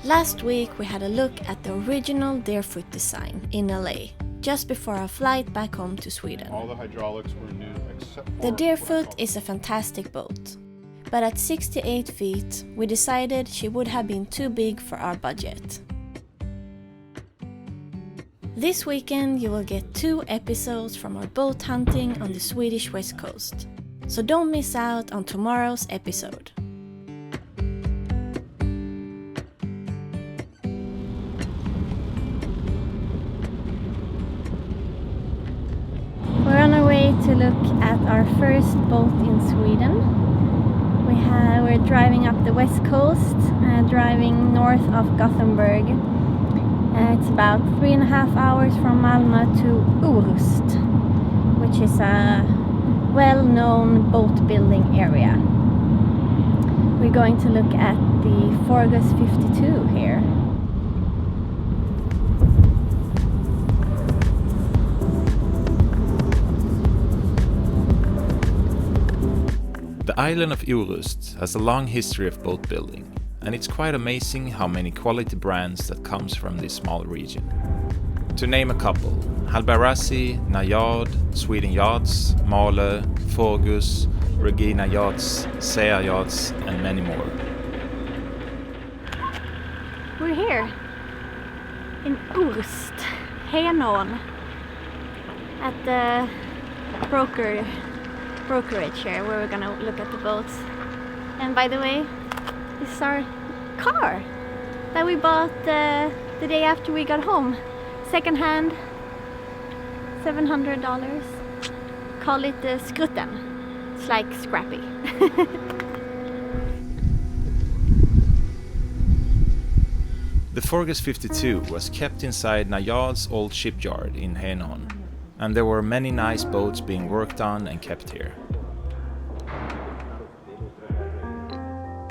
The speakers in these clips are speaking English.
Last week we had a look at the original Deerfoot design in LA, just before our flight back home to Sweden. All the hydraulics were new except for the Deerfoot is a fantastic boat, but at 68 feet we decided she would have been too big for our budget. This weekend you will get 2 episodes from our boat hunting on the Swedish west coast, so don't miss out on tomorrow's episode. We're on our way to look at our first boat in Sweden. We're driving up the west coast, driving north of Gothenburg. It's about 3.5 hours from Malmö to Orust, which is a well-known boat building area. We're going to look at the Forgus 52 here. The island of Orust has a long history of boat building, and it's quite amazing how many quality brands that comes from this small region. To name a couple, Halbarasi, Najad, Sweden Yachts, Mahler, Forgus, Regina Yachts, Sea Yachts, and many more. We're here in Orust, Henån, at the brokerage here where we're gonna look at the boats. And by the way, this is our car that we bought the day after we got home. Second hand, $700. Call it the skrutten. It's like scrappy. The Forgus 52 was kept inside Najad's old shipyard in Henån, and there were many nice boats being worked on and kept here.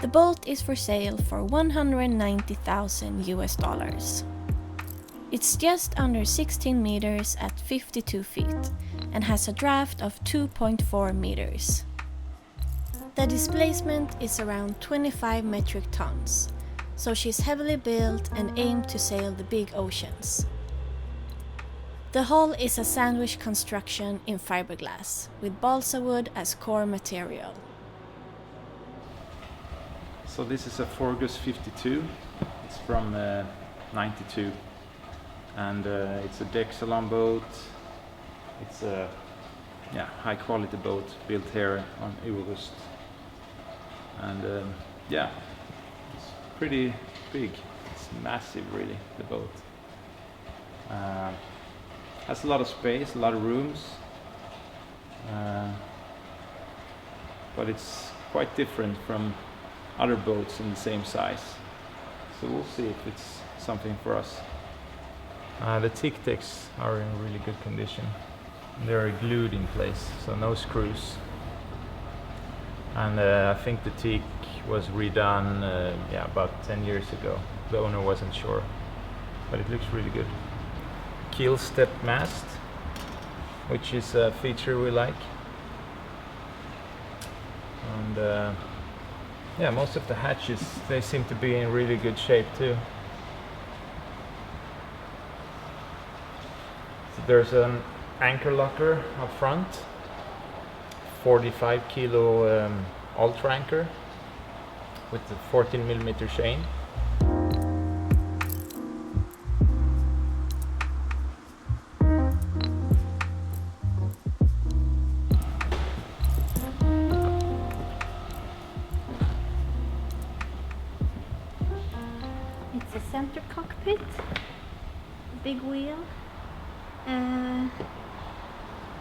The boat is for sale for $190,000 US. It's just under 16 meters at 52 feet and has a draft of 2.4 meters. The displacement is around 25 metric tons, so she's heavily built and aimed to sail the big oceans. The hull is a sandwich construction in fiberglass, with balsa wood as core material. So this is a Forgus 52. It's from 92, and it's a deck salon boat. It's a high quality boat built here on Orust, and it's pretty big. It's massive, really. The boat has a lot of space, a lot of rooms, but it's quite different from other boats in the same size. So we'll see if it's something for us. The teak decks are in really good condition. They're glued in place, so no screws. And I think the teak was redone about 10 years ago. The owner wasn't sure, but it looks really good. Keel step mast, which is a feature we like. And most of the hatches, they seem to be in really good shape too. So there's an anchor locker up front, 45 kilo ultra anchor with a 14mm chain. It's a center cockpit, big wheel.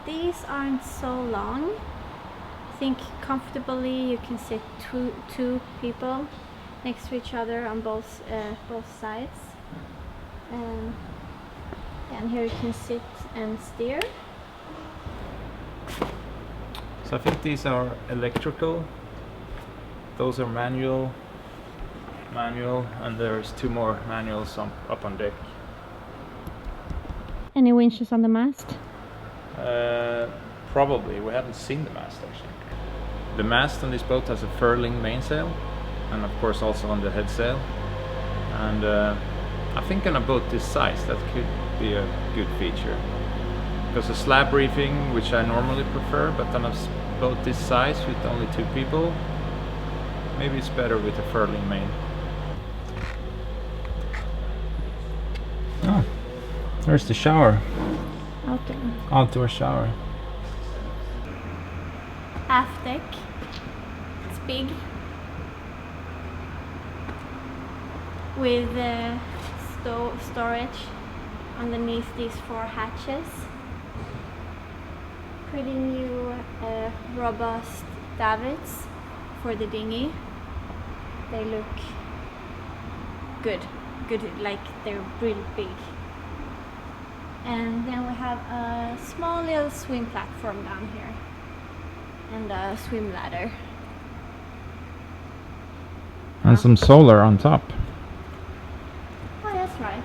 These aren't so long. I think comfortably you can sit two people next to each other on both sides. And here you can sit and steer. So I think these are electrical. Those are manual, and there's 2 more manuals up on deck. Any winches on the mast? Probably. We haven't seen the mast actually. The mast on this boat has a furling mainsail, and of course also on the head sail. And I think on a boat this size that could be a good feature. Because a slab reefing, which I normally prefer, but on a boat this size with only 2 people, maybe it's better with a furling main. Oh, there's the shower. Outdoor shower. Aft deck. It's big. With storage underneath these 4 hatches. Pretty new robust davits for the dinghy. They look good, like they're really big. And then we have a small little swim platform down here and a swim ladder. And some solar on top. Oh, that's right.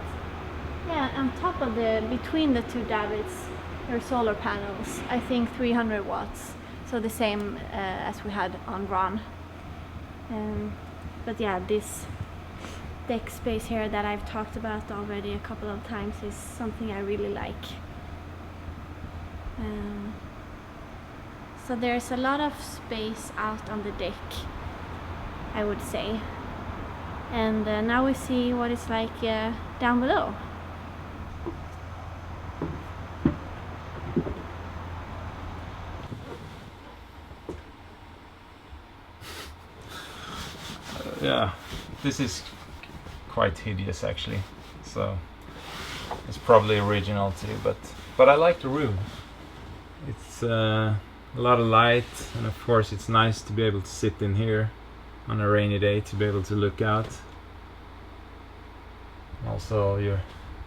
Yeah, on top of between the 2 davits, there are solar panels. I think 300 watts, so the same as we had on Ron. But yeah, this deck space here that I've talked about already a couple of times is something I really like. So there's a lot of space out on the deck, I would say. And now we see what it's like down below. Yeah, this is quite hideous actually, so it's probably original too, but I like the room. It's a lot of light, and of course it's nice to be able to sit in here on a rainy day, to be able to look out. Also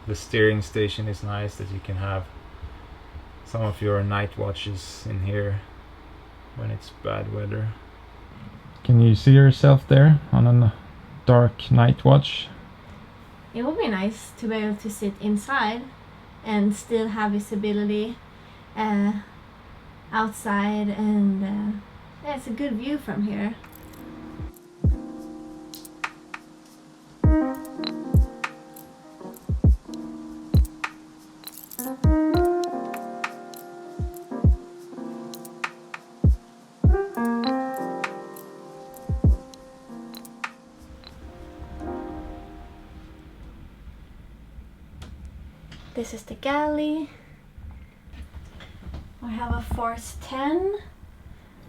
the steering station is nice, that you can have some of your night watches in here when it's bad weather. Can you see yourself there on a dark night watch? It would be nice to be able to sit inside and still have visibility outside, and yeah, it's a good view from here. This is the galley. We have a Force 10.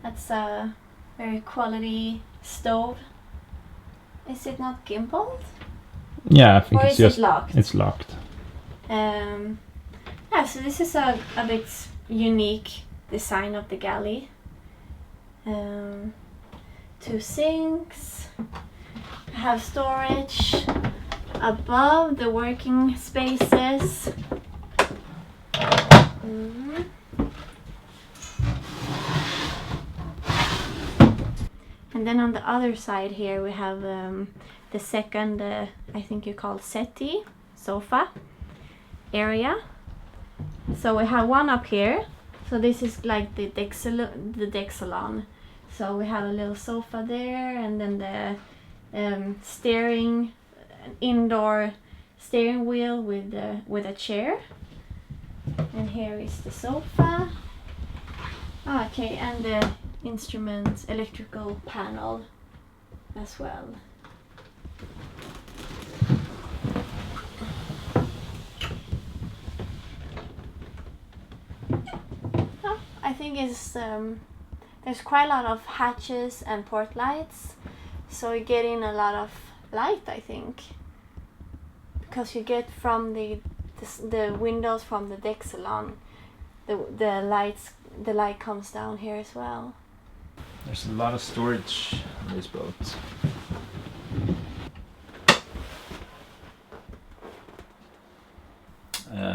That's a very quality stove. Is it not gimbaled? Yeah, I think or it's is just it locked? It's locked. Yeah, so this is a bit unique design of the galley. 2 sinks. Have storage above the working spaces. And then on the other side here we have the second, I think you call settee, sofa area. So we have one up here. So this is like the deck salon. So we have a little sofa there, and then the indoor steering wheel with a chair. And here is the sofa. Okay, and the instrument electrical panel as well. I think it's there's quite a lot of hatches and port lights, so you get in a lot of light, I think, because you get from the windows from the deck salon, the light comes down here as well. There's a lot of storage on this boat.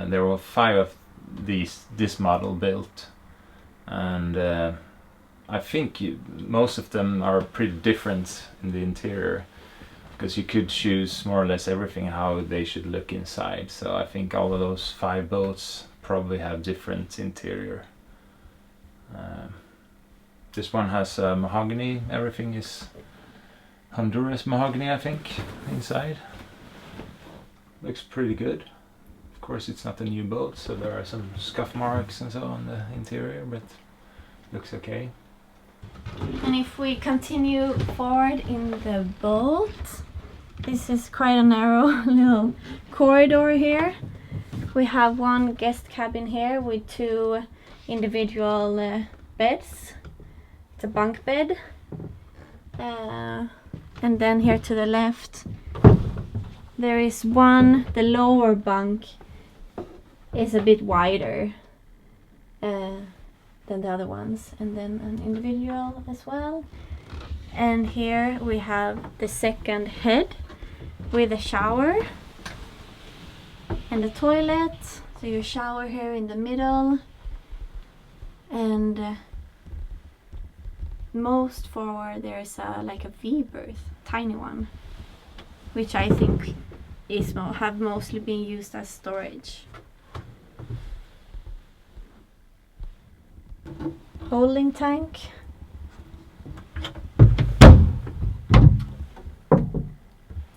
There were 5 of this model built, and I think most of them are pretty different in the interior, because you could choose more or less everything how they should look inside. So I think all of those 5 boats probably have different interior. This one has mahogany. Everything is Honduras mahogany, I think, inside. looks pretty good. Of course, it's not a new boat, so there are some scuff marks and so on the interior, but looks okay. And if we continue forward in the boat, this is quite a narrow little corridor here. We have one guest cabin here with 2 individual beds. It's a bunk bed. And then here to the left, there is one, the lower bunk is a bit wider than the other ones, and then an individual as well. And here we have the second head with a shower and a toilet. So you shower here in the middle, and most forward there's like a V-berth, tiny one, which I think is have mostly been used as storage. Holding tank.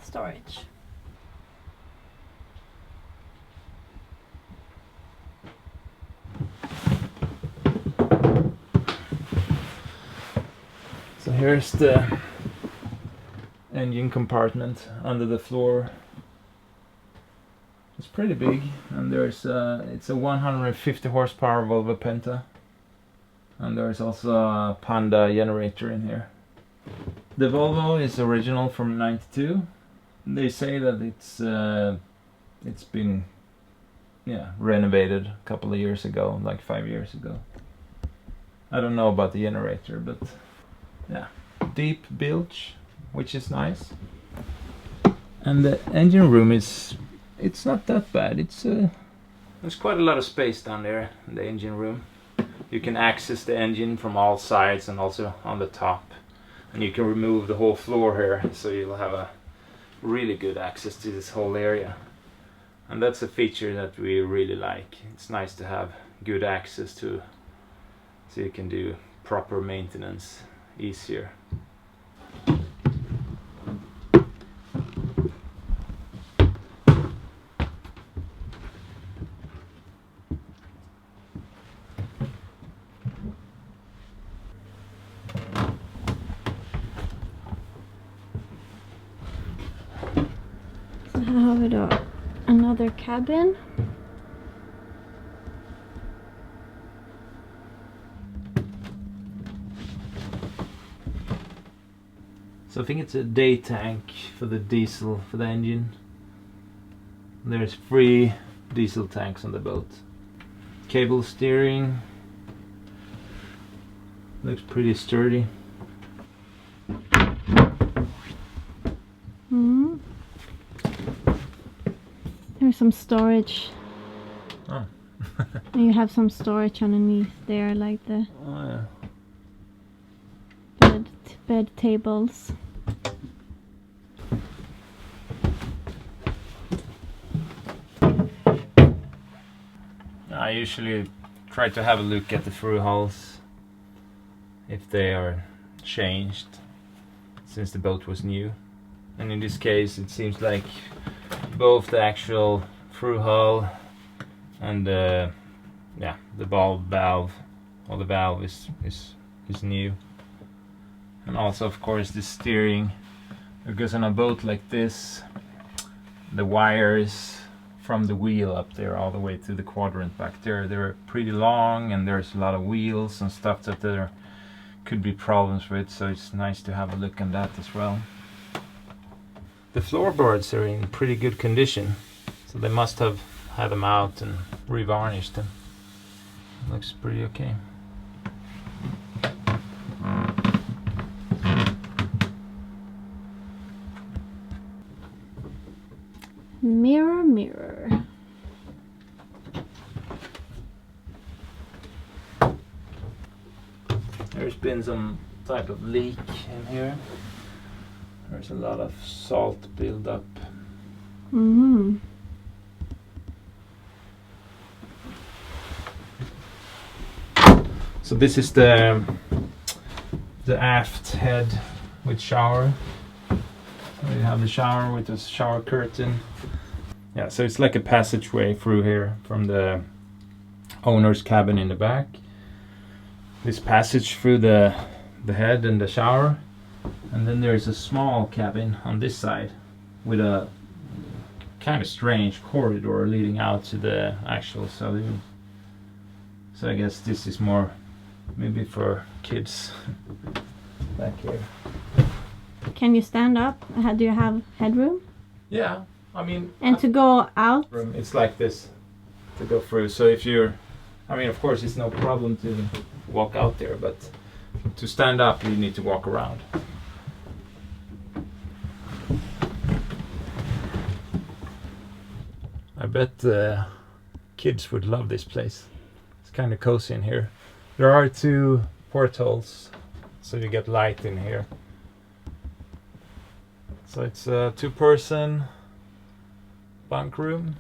Storage. So here's the engine compartment under the floor. It's pretty big, and there's it's a 150 horsepower Volvo Penta, and there's also a Panda generator in here. The Volvo is original from '92. They say that it's been renovated a couple of years ago, like 5 years ago. I don't know about the generator, but yeah, deep bilge, which is nice. And the engine room it's not that bad. There's quite a lot of space down there in the engine room. You can access the engine from all sides and also on the top, and you can remove the whole floor here, so you'll have a really good access to this whole area. And that's a feature that we really like. It's nice to have good access to, so you can do proper maintenance easier. So här har vi då another cabin. So I think it's a day tank for the diesel for the engine. There's 3 diesel tanks on the boat. Cable steering. Looks pretty sturdy. There's some storage. Oh. And you have some storage underneath there, like the bed tables. I usually try to have a look at the through hulls if they are changed since the boat was new. And in this case it seems like both the actual through hull and the ball valve, or the valve is new. And also of course the steering, because on a boat like this the wires from the wheel up there all the way to the quadrant back there, they're pretty long, and there's a lot of wheels and stuff that there could be problems with, so it's nice to have a look at that as well. The floorboards are in pretty good condition, so they must have had them out and revarnished them. Looks pretty okay. Mirror, mirror. There's been some type of leak in here. There's a lot of salt buildup. Mm-hmm. So this is the aft head with shower. So you have the shower with a shower curtain, Yeah, so it's like a passageway through here from the owner's cabin in the back. This passage through the head and the shower, and then there's a small cabin on this side with a kind of strange corridor leading out to the actual saloon. So I guess this is more maybe for kids back here. Can you stand up? Do you have headroom? Yeah, I mean... And to go out? It's like this to go through. So if you're... I mean, of course, it's no problem to walk out there, but to stand up, you need to walk around. I bet kids would love this place. It's kind of cozy in here. There are 2 portholes, so you get light in here. So it's a 2-person bunk room.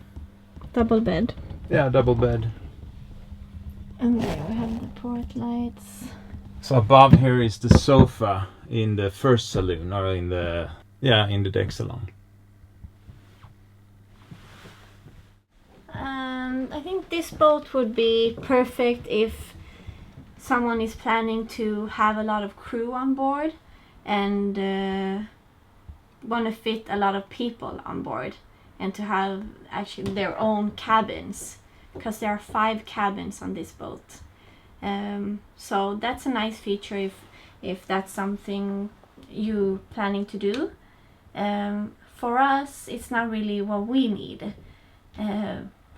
Double bed. Yeah, double bed. And there we have the port lights. So above here is the sofa in the first saloon, or in the deck salon. I think this boat would be perfect if someone is planning to have a lot of crew on board and want to fit a lot of people on board and to have actually their own cabins, because there are 5 cabins on this boat. So that's a nice feature if that's something you planning to do. For us, it's not really what we need.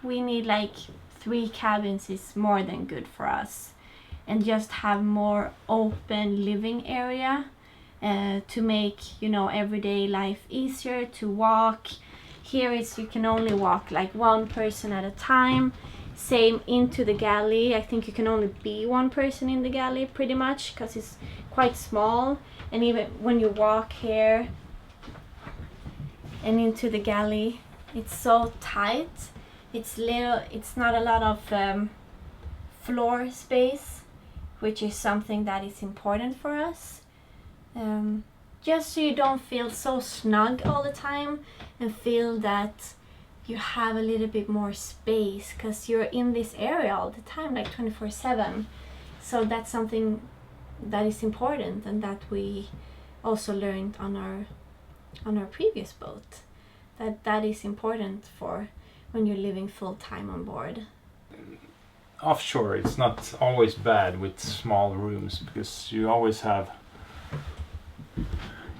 We need like 3 cabins is more than good for us, and just have more open living area to make, you know, everyday life easier to walk. Here is you can only walk like 1 person at a time. Same into the galley. I think you can only be 1 person in the galley pretty much, because it's quite small. And even when you walk here and into the galley, it's so tight. It's little. It's not a lot of floor space, which is something that is important for us. Just so you don't feel so snug all the time and feel that you have a little bit more space, because you're in this area all the time, like 24/7. So that's something that is important, and that we also learned on our previous boat, that is important for when you're living full time on board. Offshore, it's not always bad with small rooms, because you always have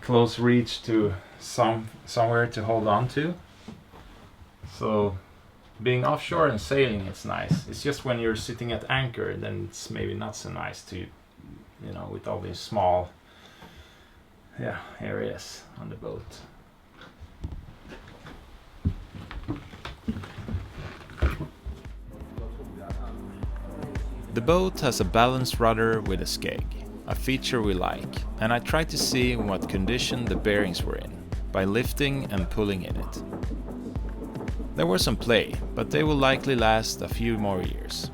close reach to somewhere to hold on to. So being offshore and sailing, it's nice. It's just when you're sitting at anchor, then it's maybe not so nice to, you know, with all these small areas on the boat. The boat has a balanced rudder with a skeg, a feature we like, and I tried to see in what condition the bearings were in, by lifting and pulling in it. There was some play, but they will likely last a few more years.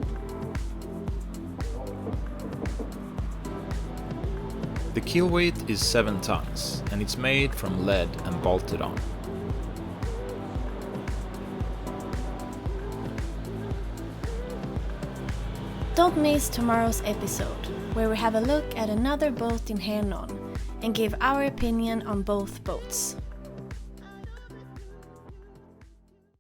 The keel weight is 7 tons, and it's made from lead and bolted on. Don't miss tomorrow's episode, where we have a look at another boat in Hernon and give our opinion on both boats.